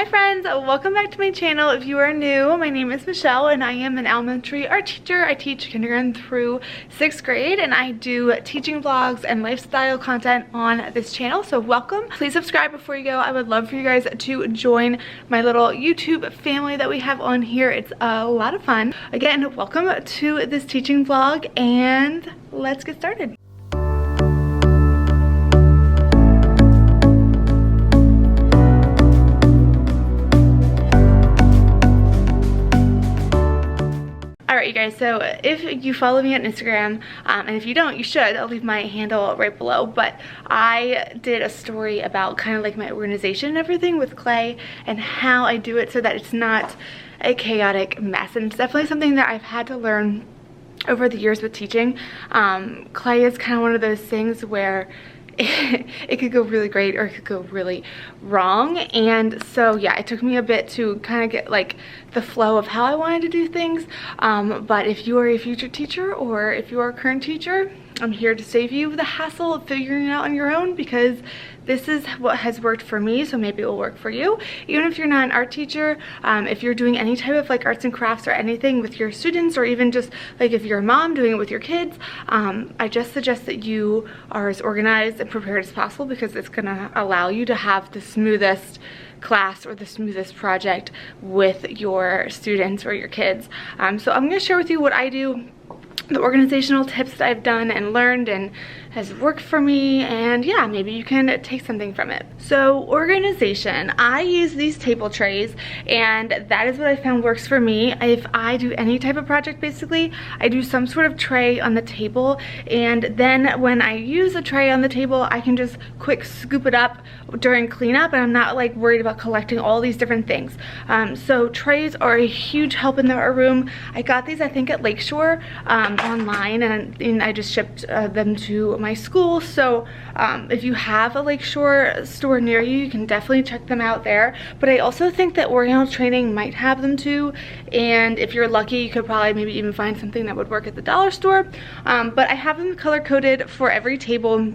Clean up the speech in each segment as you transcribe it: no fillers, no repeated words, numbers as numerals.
Hi friends, welcome back to my channel. If you are new, my name is Michelle and I am an elementary art teacher. I teach kindergarten through 6th grade and I do teaching vlogs and lifestyle content on this channel. So welcome. Please subscribe before you go. I would love for you guys to join my little YouTube family that we have on here. It's a lot of fun. Again, welcome to this teaching vlog and let's get started. Alright you guys, so if you follow me on Instagram, and if you don't, you should. I'll leave my handle right below, but I did a story about kind of like my organization and everything with clay and how I do it so that it's not a chaotic mess. And it's definitely something that I've had to learn over the years with teaching. Clay is kind of one of those things where it could go really great or it could go really wrong, and so yeah, it took me a bit to kind of get like the flow of how I wanted to do things, but if you are a future teacher or if you are a current teacher, I'm here to save you the hassle of figuring it out on your own, because this is what has worked for me, so maybe it will work for you. Even if you're not an art teacher, if you're doing any type of like arts and crafts or anything with your students, or even just like if you're a mom doing it with your kids, I just suggest that you are as organized and prepared as possible, because it's gonna allow you to have the smoothest class or the smoothest project with your students or your kids. So I'm gonna share with you what I do, the organizational tips that I've done and learned and has worked for me, and yeah, maybe you can take something from it. So organization, I use these table trays and that is what I found works for me. If I do any type of project, basically I do some sort of tray on the table, and then when I use a tray on the table I can just quick scoop it up during cleanup and I'm not like worried about collecting all these different things. So trays are a huge help in the art room. I got these I think at Lakeshore online, and I just shipped them to my school. So if you have a Lakeshore store near you, you can definitely check them out there. But I also think that Oriental Training might have them too, and if you're lucky you could probably maybe even find something that would work at the dollar store. But I have them color coded for every table.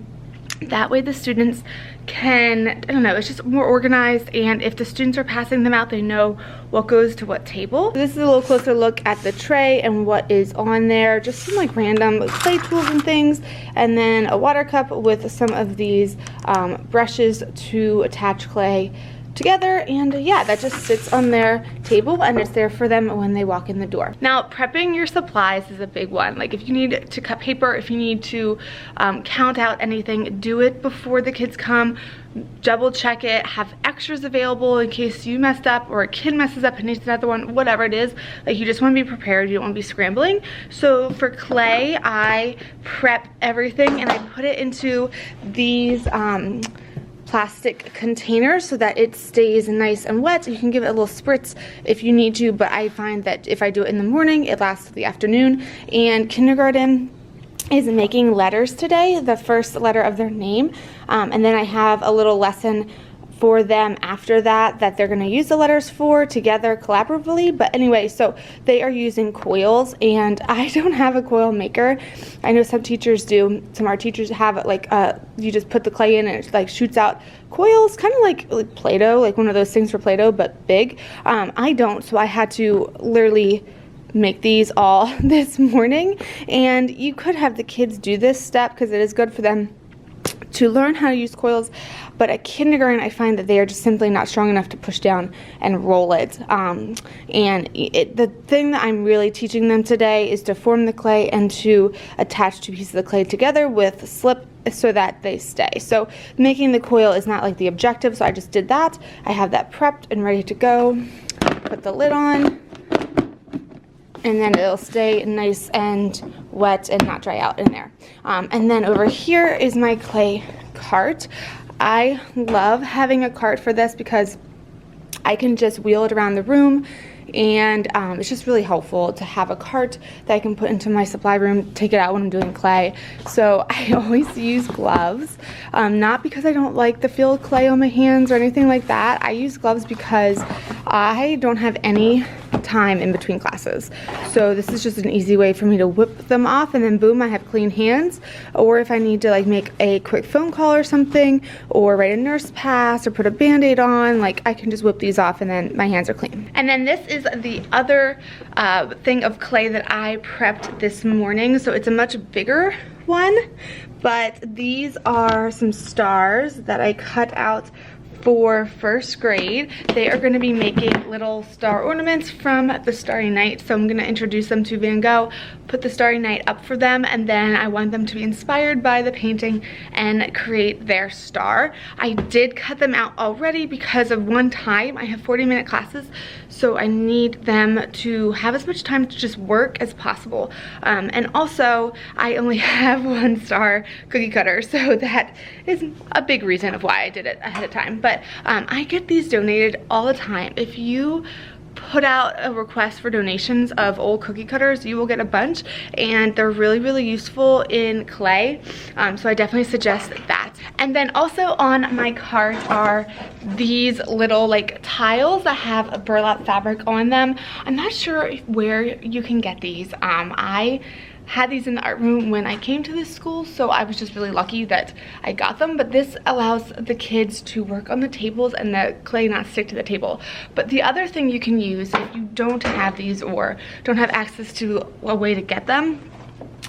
That way the students can, I don't know, it's just more organized, and if the students are passing them out, they know what goes to what table. This is a little closer look at the tray and what is on there. Just some like random clay tools and things, and then a water cup with some of these brushes to attach clay together, and yeah, that just sits on their table and it's there for them when they walk in the door. Now, prepping your supplies is a big one. Like if you need to cut paper, if you need to count out anything, do it before the kids come. Double check it, have extras available in case you messed up or a kid messes up and needs another one, whatever it is. Like you just want to be prepared, you don't want to be scrambling. So for clay, I prep everything and I put it into these plastic containers so that it stays nice and wet. You can give it a little spritz if you need to, but I find that if I do it in the morning, it lasts till the afternoon. And kindergarten is making letters today, the first letter of their name, and then I have a little lesson for them after that they're going to use the letters for together collaboratively. But anyway, so they are using coils, and I don't have a coil maker. I know some teachers do. Some art teachers have like you just put the clay in and it like shoots out coils, kind of like Play-Doh, like one of those things for Play-Doh but big. I don't, so I had to literally make these all this morning. And you could have the kids do this step because it is good for them to learn how to use coils, but at kindergarten I find that they are just simply not strong enough to push down and roll it. And the thing that I'm really teaching them today is to form the clay and to attach two pieces of the clay together with slip so that they stay. So making the coil is not like the objective, so I just did that. I have that prepped and ready to go. Put the lid on, and then it'll stay nice and wet and not dry out in there. And then over here is my clay cart. I love having a cart for this because I can just wheel it around the room, and it's just really helpful to have a cart that I can put into my supply room, take it out when I'm doing clay. So I always use gloves, not because I don't like the feel of clay on my hands or anything like that. I use gloves because I don't have any time in between classes. So this is just an easy way for me to whip them off, and then boom, I have clean hands. Or if I need to like make a quick phone call or something, or write a nurse pass, or put a band-aid on, like I can just whip these off and then my hands are clean. And then this is the other thing of clay that I prepped this morning. So it's a much bigger one, but these are some stars that I cut out for first grade. They are going to be making little star ornaments from the Starry Night, so I'm going to introduce them to Van Gogh, put the Starry Night up for them, and then I want them to be inspired by the painting and create their star. I did cut them out already because of one time. I have 40-minute classes, so I need them to have as much time to just work as possible. And also, I only have one star cookie cutter, so that is a big reason of why I did it ahead of time. But I get these donated all the time. If you put out a request for donations of old cookie cutters, you will get a bunch, and they're really useful in clay. So I definitely suggest that. And then also on my cart are these little like tiles that have a burlap fabric on them. I'm not sure where you can get these. I had these in the art room when I came to this school, so I was just really lucky that I got them. But this allows the kids to work on the tables and the clay not stick to the table. But the other thing you can use if you don't have these or don't have access to a way to get them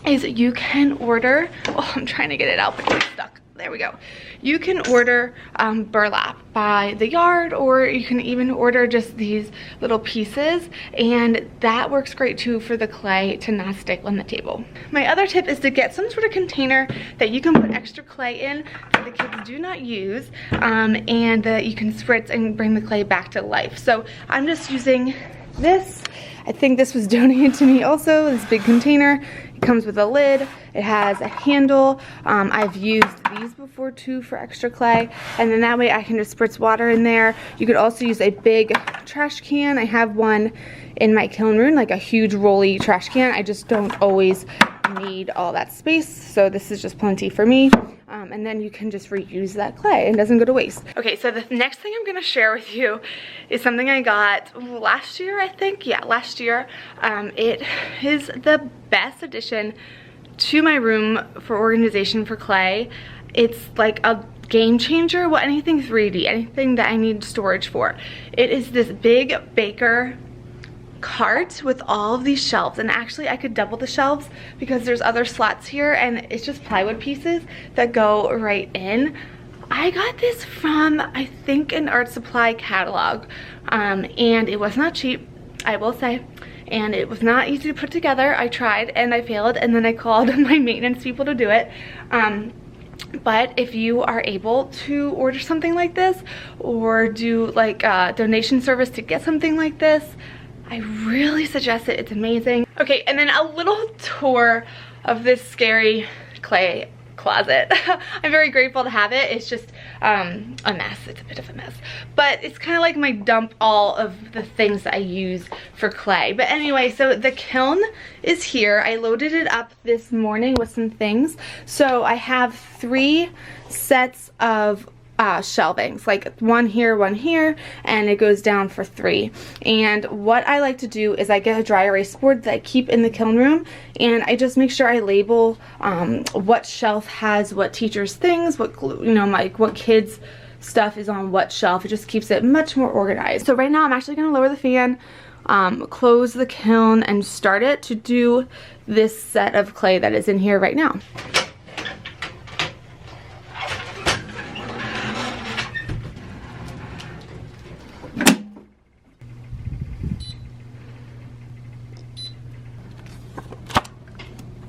is you can order, oh, I'm trying to get it out but it's stuck. There we go. You can order burlap by the yard, or you can even order just these little pieces, and that works great too for the clay to not stick on the table. My other tip is to get some sort of container that you can put extra clay in that the kids do not use, and that you can spritz and bring the clay back to life. So I'm just using this. I think this was donated to me also, this big container. It comes with a lid, it has a handle. I've used these before too for extra clay, and then that way I can just spritz water in there. You could also use a big trash can. I have one in my kiln room, like a huge rolly trash can. I just don't always need all that space, so this is just plenty for me. And then you can just reuse that clay and it doesn't go to waste. Okay, so the next thing I'm gonna share with you is something I got last year, I think. Yeah, last year. It is the best addition to my room for organization for clay. It's like a game changer. Well, anything 3D, anything that I need storage for. It is this big baker cart with all of these shelves, and actually I could double the shelves because there's other slots here, and it's just plywood pieces that go right in. I got this from, I think, an art supply catalog, and it was not cheap, I will say, and it was not easy to put together. I tried and I failed, and then I called my maintenance people to do it. But if you are able to order something like this, or do like a donation service to get something like this, I really suggest it. It's amazing. Okay, and then a little tour of this scary clay closet. I'm very grateful to have it. It's just a mess. It's a bit of a mess. But it's kind of like my dump all of the things that I use for clay. But anyway, so the kiln is here. I loaded it up this morning with some things. So I have 3 sets of shelvings, like one here, and it goes down for 3. And what I like to do is I get a dry erase board that I keep in the kiln room, and I just make sure I label what shelf has what teachers' things, what what kids' stuff is on what shelf. It just keeps it much more organized. So right now I'm actually going to lower the fan, close the kiln, and start it to do this set of clay that is in here right now.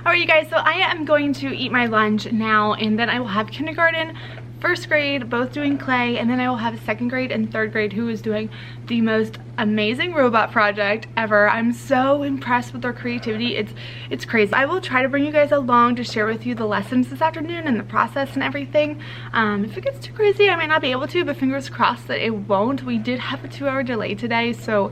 Alright you guys, so I am going to eat my lunch now, and then I will have kindergarten, first grade, both doing clay, and then I will have second grade and third grade who is doing the most amazing robot project ever. I'm so impressed with their creativity. It's crazy. I will try to bring you guys along to share with you the lessons this afternoon and the process and everything. If it gets too crazy, I might not be able to, but fingers crossed that it won't. We did have a 2-hour delay today, so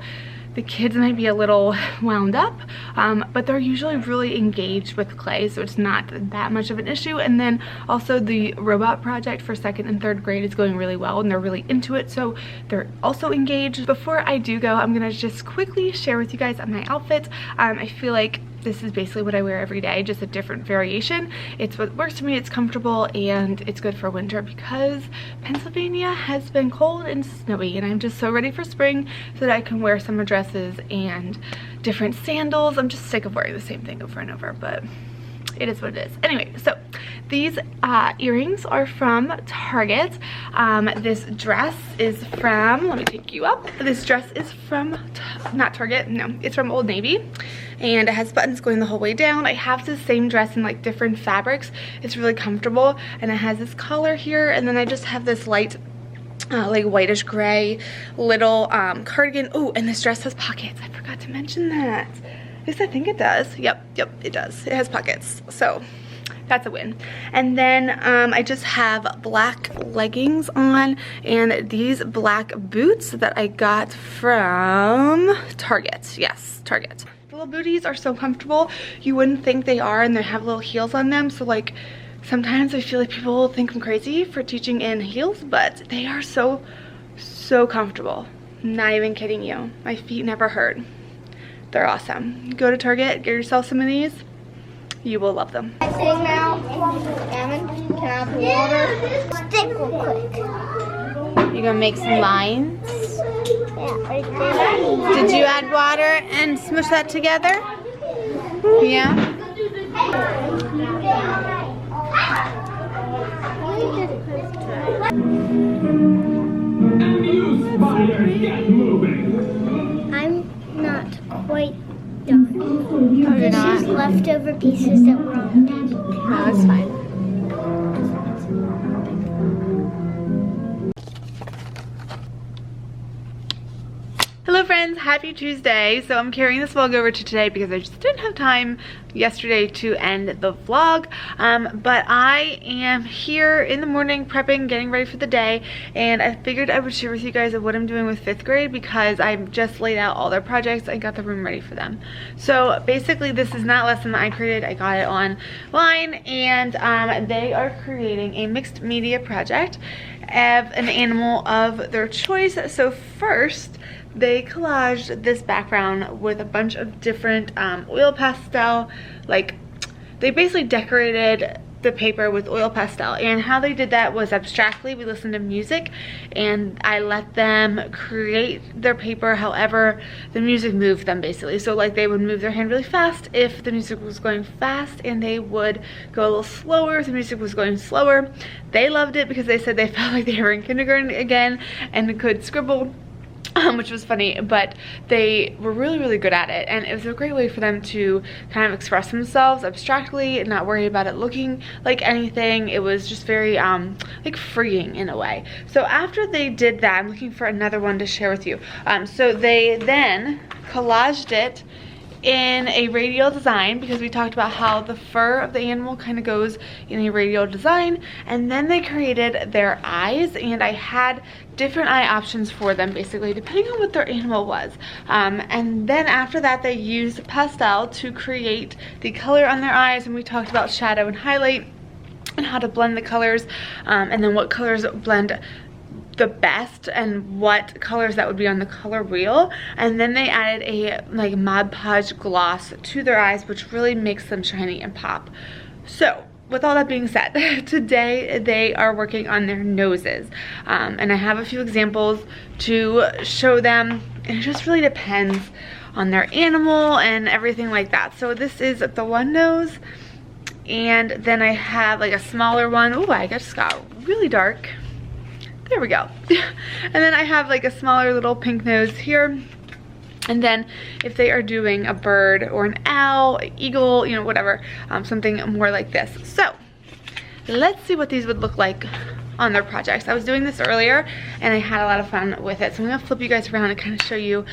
the kids might be a little wound up, but they're usually really engaged with clay, so it's not that much of an issue. And then also the robot project for 2nd and 3rd grade is going really well, and they're really into it, so they're also engaged. Before I do go, I'm gonna just quickly share with you guys my outfit. I feel like this is basically what I wear every day, just a different variation. It's what works for me, it's comfortable, and it's good for winter because Pennsylvania has been cold and snowy, and I'm just so ready for spring so that I can wear summer dresses and different sandals. I'm just sick of wearing the same thing over and over, but it is what it is. Anyway, so these earrings are from Target. This dress is from, let me take you up. This dress is from, not Target, no, it's from Old Navy. And it has buttons going the whole way down. I have the same dress in like different fabrics. It's really comfortable, and it has this collar here, and then I just have this light like whitish gray little cardigan. Oh, and this dress has pockets. I forgot to mention that. At least I think it does. Yep, it does. It has pockets, so that's a win. And then I just have black leggings on and these black boots that I got from Target. Yes, Target. The little booties are so comfortable. You wouldn't think they are, and they have little heels on them, so like sometimes I feel like people think I'm crazy for teaching in heels, but they are so comfortable. Not even kidding you. My feet never hurt. They're awesome. Go to Target, get yourself some of these. You will love them. I sing now. Evan, can I have water? Stick real quick. You're gonna make some lines. Yeah, right there. Did you add water and smush that together? Yeah? I'm not quite done. Oh, you're There's not? just leftover pieces that were on the table. No, that's fine. Hello friends, happy Tuesday. So I'm carrying this vlog over to today because I just didn't have time yesterday to end the vlog, but I am here in the morning prepping, getting ready for the day, and I figured I would share with you guys what I'm doing with 5th grade because I've just laid out all their projects and got the room ready for them. So basically this is not a lesson that I created, I got it online, and they are creating a mixed media project of an animal of their choice. So first, they collaged this background with a bunch of different oil pastel, like they basically decorated the paper with oil pastel, and how they did that was abstractly. We listened to music and I let them create their paper however the music moved them, basically. So like they would move their hand really fast if the music was going fast, and they would go a little slower if the music was going slower. They loved it because they said they felt like they were in kindergarten again and could scribble, which was funny, but they were really good at it, and it was a great way for them to kind of express themselves abstractly and not worry about it looking like anything. It was just very like freeing in a way. So after they did that, I'm looking for another one to share with you. So they then collaged it in a radial design because we talked about how the fur of the animal kind of goes in a radial design, and then they created their eyes, and I had different eye options for them basically depending on what their animal was, and then after that they used pastel to create the color on their eyes, and we talked about shadow and highlight and how to blend the colors, and then what colors blend the best and what colors that would be on the color wheel. And then they added a like Mod Podge gloss to their eyes, which really makes them shiny and pop. So with all that being said, today they are working on their noses, and I have a few examples to show them, and it just really depends on their animal and everything like that. So this is the one nose, and then I have like a smaller one. Oh, I just got really dark. There we go. And then I have like a smaller little pink nose here. And then if they are doing a bird or an owl, an eagle, you know, whatever, something more like this. So let's see what these would look like on their projects. I was doing this earlier and I had a lot of fun with it. So I'm gonna flip you guys around and kind of show you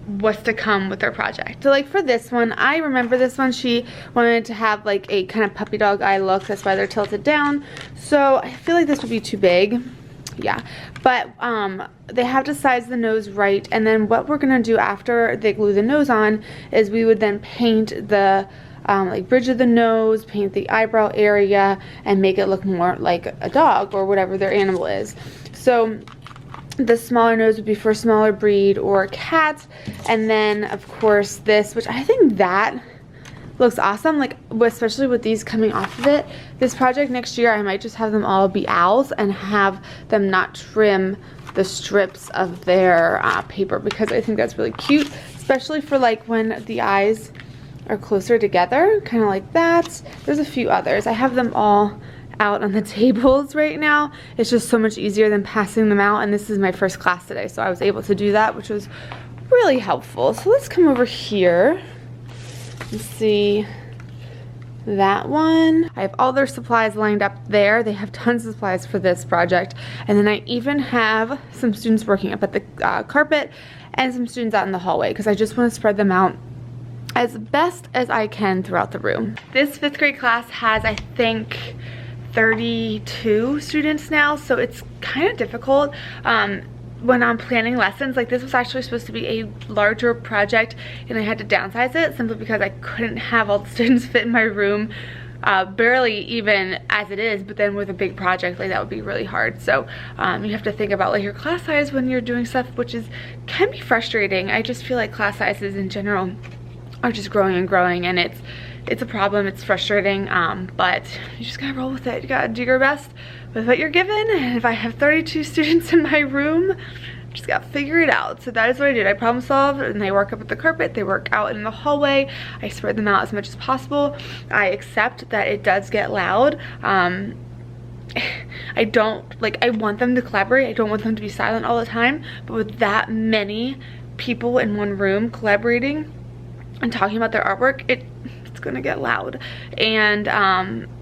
what's to come with their project. So like for this one, I remember this one, she wanted to have like a kind of puppy dog eye look. That's why they're tilted down. So I feel like this would be too big yeah. But they have to size the nose right, and then what we're gonna do after they glue the nose on is we would then paint the like bridge of the nose, paint the eyebrow area, and make it look more like a dog or whatever their animal is. So the smaller nose would be for a smaller breed or cat, and then of course this, which I think that looks awesome, like especially with these coming off of it. This project next year I might just have them all be owls and have them not trim the strips of their paper, because I think that's really cute, especially for like when the eyes are closer together, kind of like that. There's a few others. I have them all out on the tables right now. It's just so much easier than passing them out, and this is my first class today, so I was able to do that, which was really helpful. So let's come over here and see that one. I have all their supplies lined up there. They have tons of supplies for this project, and then I even have some students working up at the carpet and some students out in the hallway, because I just want to spread them out as best as I can throughout the room. This 5th grade class has, I think, 32 students now, so it's kind of difficult when I'm planning lessons. Like, this was actually supposed to be a larger project, and I had to downsize it simply because I couldn't have all the students fit in my room, barely even as it is, but then with a big project like that would be really hard. So you have to think about like your class size when you're doing stuff, which can be frustrating. I just feel like class sizes in general are just growing and growing, and it's a problem. It's frustrating, but you just gotta roll with it. You gotta do your best with what you're given, and if I have 32 students in my room, just gotta figure it out. So that is what I did. I problem solved, and they work up at the carpet, they work out in the hallway. I spread them out as much as possible. I accept that it does get loud. I want them to collaborate. I don't want them to be silent all the time, but with that many people in one room collaborating and talking about their artwork, it's gonna get loud. And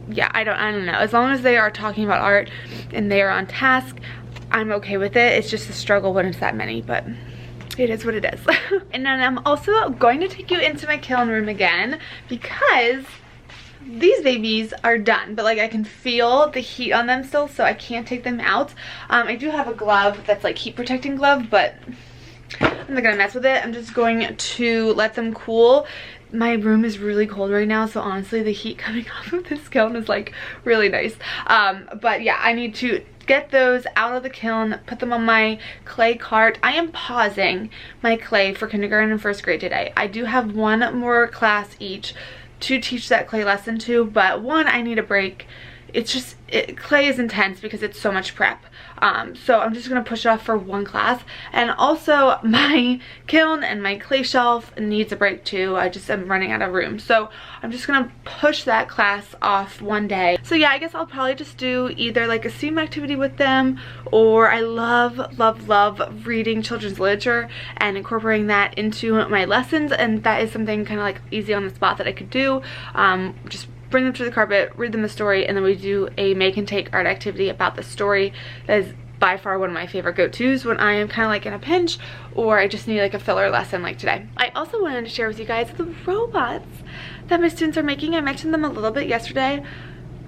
yeah, I don't know. As long as they are talking about art and they are on task, I'm okay with it. It's just a struggle when it's that many, but it is what it is. And then I'm also going to take you into my kiln room again, because these babies are done, but like I can feel the heat on them still, so I can't take them out. I do have a glove that's like heat protecting glove, but I'm not gonna mess with it. I'm just going to let them cool. My room is really cold right now, so honestly the heat coming off of this kiln is like really nice. But yeah, I need to get those out of the kiln, put them on my clay cart. I am pausing my clay for kindergarten and 1st grade today. I do have one more class each to teach that clay lesson to, but one, I need a break. It's just, clay is intense because it's so much prep. So I'm just gonna push it off for one class. And also my kiln and my clay shelf needs a break too. I just am running out of room. So I'm just gonna push that class off one day. So yeah, I guess I'll probably just do either like a STEAM activity with them, or I love reading children's literature and incorporating that into my lessons. And that is something kind of like easy on the spot that I could do. Just bring them to the carpet, read them a story, and then we do a make and take art activity about the story. That is by far one of my favorite go-tos when I am kind of like in a pinch, or I just need like a filler lesson like today. I also wanted to share with you guys the robots that my students are making. I mentioned them a little bit yesterday.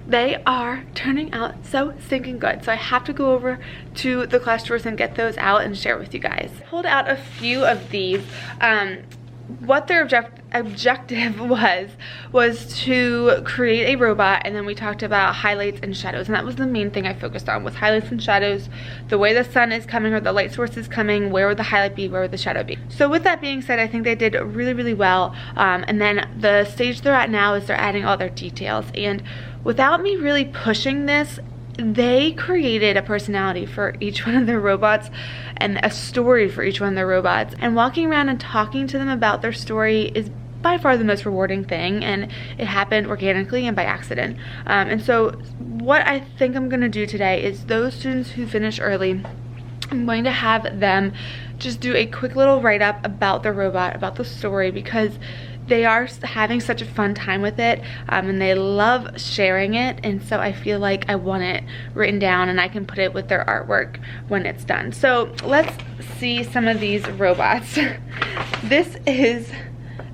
They are turning out so stinking good, so I have to go over to the class tours and get those out and share with you guys. I pulled out a few of these. What their objective was to create a robot, and then we talked about highlights and shadows, and that was the main thing I focused on, was highlights and shadows, the way the sun is coming or the light source is coming, where would the highlight be, where would the shadow be. So with that being said, I think they did really well. And then the stage they're at now is they're adding all their details, and without me really pushing this, they created a personality for each one of their robots and a story for each one of their robots. And walking around and talking to them about their story is by far the most rewarding thing, and it happened organically and by accident. And so what I think I'm gonna do today is those students who finish early, I'm going to have them just do a quick little write-up about the robot, about the story, because they are having such a fun time with it, and they love sharing it, and so I feel like I want it written down and I can put it with their artwork when it's done. So let's see some of these robots. This is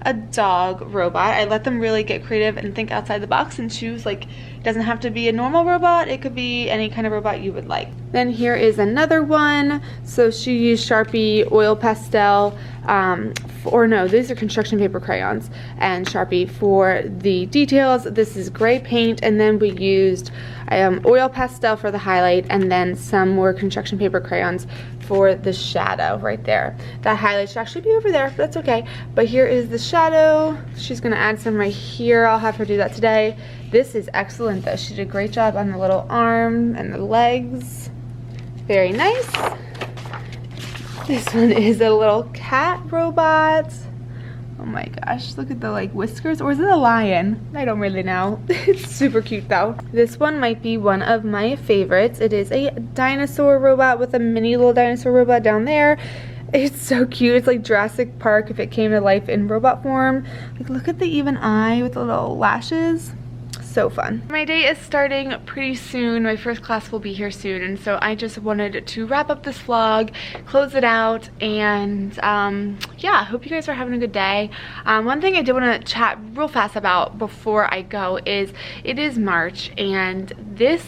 a dog robot. I let them really get creative and think outside the box and choose, like, it doesn't have to be a normal robot, it could be any kind of robot you would like. Then here is another one. So she used Sharpie oil pastel, or no, these are construction paper crayons, and Sharpie for the details. This is gray paint, and then we used oil pastel for the highlight, and then some more construction paper crayons for the shadow right there. That highlight should actually be over there, but that's okay. But here is the shadow. She's gonna add some right here. I'll have her do that today. This is excellent though. She did a great job on the little arm and the legs. Very nice. This one is a little cat robot. Oh my gosh, look at the like whiskers, or is it a lion? I don't really know. It's super cute though. This one might be one of my favorites. It is a dinosaur robot with a mini little dinosaur robot down there. It's so cute. It's like Jurassic Park if it came to life in robot form. Like, look at the even eye with the little lashes. So fun. My day is starting pretty soon. My first class will be here soon, and so I just wanted to wrap up this vlog, close it out, and yeah, I hope you guys are having a good day. One thing I did want to chat real fast about before I go is it is March, and this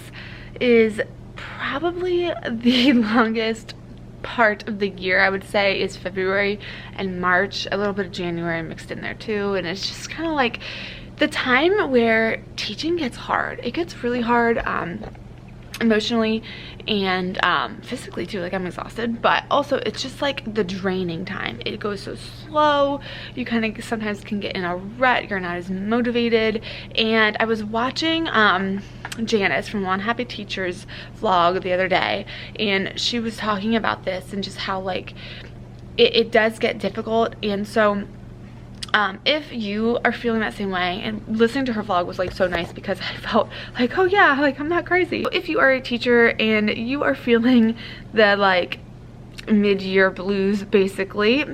is probably the longest part of the year. I would say is February and March, a little bit of January mixed in there too, and it's just kind of like the time where teaching gets hard. It gets really hard emotionally and physically too. Like, I'm exhausted, but also it's just like the draining time. It goes so slow. You kind of sometimes can get in a rut. You're not as motivated. And I was watching Janice from One Happy Teacher's vlog the other day, and she was talking about this and just how like it does get difficult. And so if you are feeling that same way, and listening to her vlog was like so nice because I felt like, oh yeah, like I'm not crazy. If you are a teacher and you are feeling the like mid-year blues basically,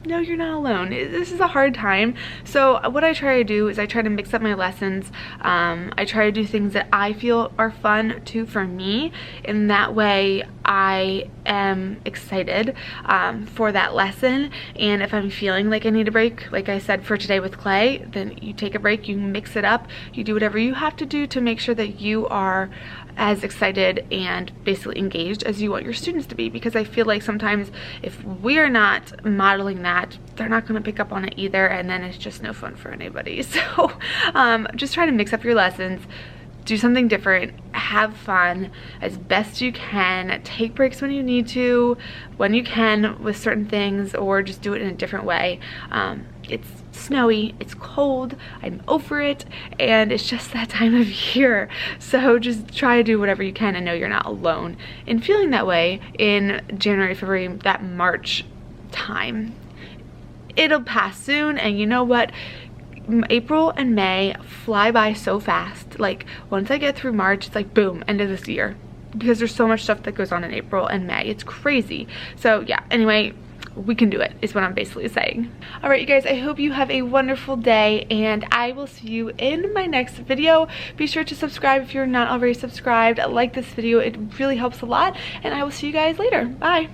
no, you're not alone. This is a hard time. So what I try to do is I try to mix up my lessons. I try to do things that I feel are fun too for me, and that way I am excited for that lesson. And if I'm feeling like I need a break, like I said for today with clay, then you take a break, you mix it up, you do whatever you have to do to make sure that you are as excited and basically engaged as you want your students to be, because I feel like sometimes if we're not modeling that, they're not going to pick up on it either, and then it's just no fun for anybody. So just try to mix up your lessons, do something different, have fun as best you can, take breaks when you need to, when you can with certain things, or just do it in a different way. It's snowy, it's cold, I'm over it, and it's just that time of year. So just try to do whatever you can and know you're not alone in feeling that way in January, February, that March time. It'll pass soon, and you know what? April and May fly by so fast. Like, once I get through March, it's like boom, end of this year, because there's so much stuff that goes on in April and May. It's crazy. So yeah, anyway, we can do it is what I'm basically saying. All right, you guys, I hope you have a wonderful day, and I will see you in my next video. Be sure to subscribe if you're not already subscribed. Like this video, it really helps a lot, and I will see you guys later. Bye.